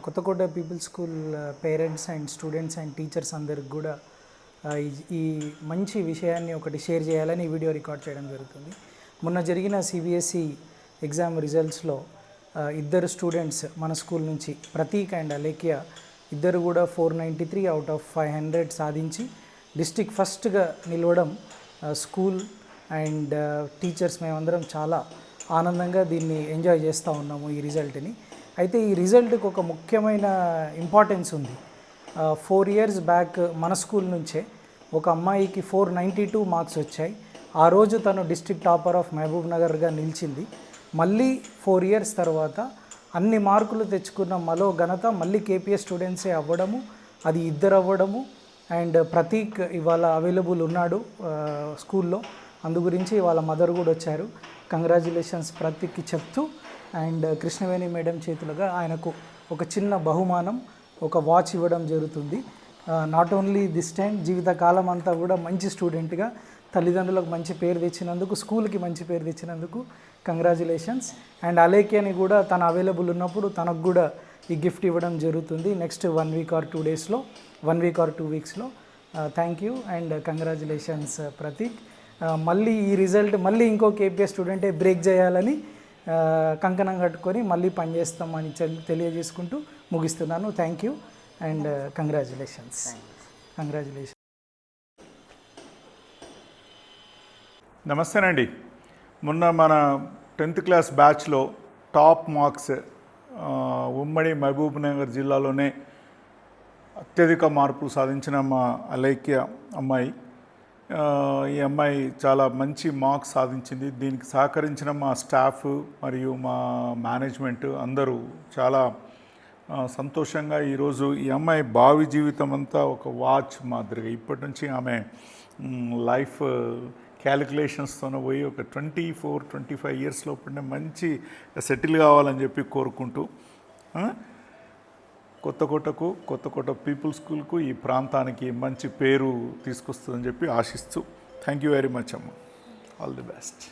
Kothakota people school parents and students and teachers అందరికి కూడా ఈ మంచి విషయాన్ని ఒకటి షేర్ చేయాలని ఈ వీడియో రికార్డ్ చేయడం జరుగుతుంది. మొన్న జరిగిన సిబిఎస్ఈ ఎగ్జామ్ రిజల్ట్స్లో ఇద్దరు స్టూడెంట్స్ మన స్కూల్ నుంచి ప్రతీక్ అండ్ అలేఖ్య ఇద్దరు కూడా 493 అవుట్ ఆఫ్ 500 సాధించి డిస్ట్రిక్ట్ ఫస్ట్గా నిలవడం స్కూల్ అండ్ టీచర్స్ మేమందరం చాలా ఆనందంగా దీన్ని ఎంజాయ్ చేస్తూ ఉన్నాము ఈ రిజల్ట్ని. అయితే ఈ రిజల్ట్కి ఒక ముఖ్యమైన ఇంపార్టెన్స్ ఉంది. 4 ఇయర్స్ బ్యాక్ మన స్కూల్ నుంచే ఒక అమ్మాయికి 492 మార్క్స్ వచ్చాయి. ఆ రోజు తను డిస్ట్రిక్ట్ టాపర్ ఆఫ్ మహబూబ్ నగర్గా నిలిచింది. మళ్ళీ 4 ఇయర్స్ తర్వాత అన్ని మార్కులు తెచ్చుకున్న మరో ఘనత మళ్ళీ కేపీఎస్ స్టూడెంట్సే అవ్వడము, అది ఇద్దరు అవ్వడము. అండ్ ప్రతీక్ ఇవాళ అవైలబుల్ ఉన్నాడు స్కూల్లో, అందు గురించి వాళ్ళ మదర్ కూడా వచ్చారు. కంగ్రాచులేషన్స్ ప్రతీక్కి చెప్తూ అండ్ కృష్ణవేణి మేడం చేతులుగా ఆయనకు ఒక చిన్న బహుమానం, ఒక వాచ్ ఇవ్వడం జరుగుతుంది. నాట్ ఓన్లీ దిస్ టైం, జీవితకాలం అంతా కూడా మంచి స్టూడెంట్గా తల్లిదండ్రులకు మంచి పేరు తెచ్చినందుకు, స్కూల్కి మంచి పేరు తెచ్చినందుకు కంగ్రాచులేషన్స్. అండ్ అలేఖ్యని కూడా తను అవైలబుల్ ఉన్నప్పుడు తనకు కూడా ఈ గిఫ్ట్ ఇవ్వడం జరుగుతుంది నెక్స్ట్ 1 వీక్ ఆర్ 2 డేస్లో, 1 వీక్ ఆర్ 2 వీక్స్లో. Thank you and congratulations Prateek. మళ్ళీ ఈ రిజల్ట్ మళ్ళీ ఇంకో కేపీఎస్ స్టూడెంటే బ్రేక్ చేయాలని కంకణం కట్టుకొని మళ్ళీ పనిచేస్తామని తెలియజేసుకుంటూ ముగిస్తున్నాను. Thank you and congratulations. Congratulations. నమస్తేనండి. మొన్న మన 10th క్లాస్ బ్యాచ్లో టాప్ మార్క్స్ ఉమ్మడి మహబూబ్ నగర్ జిల్లాలోనే అత్యధిక మార్పులు సాధించిన మా అలేఖ్య అమ్మాయి. ఈ అమ్మాయి చాలా మంచి మార్క్స్ సాధించింది. దీనికి సహకరించిన మా స్టాఫ్ మరియు మా మేనేజ్మెంట్ అందరూ చాలా సంతోషంగా ఈరోజు ఈ అమ్మాయి భావి జీవితం అంతా ఒక వాచ్ మాదిరిగా ఇప్పటి నుంచి ఆమె లైఫ్ క్యాలిక్యులేషన్స్తోనే పోయి ఒక 24-25 ఇయర్స్ లోపలనే మంచి సెటిల్ కావాలని చెప్పి కోరుకుంటూ కొత్తకోట పీపుల్ స్కూల్కు ఈ ప్రాంతానికి మంచి పేరు తీసుకొస్తుందని చెప్పి ఆశిస్తూ థ్యాంక్ యూ వెరీ మచ్ అమ్మ. All the best.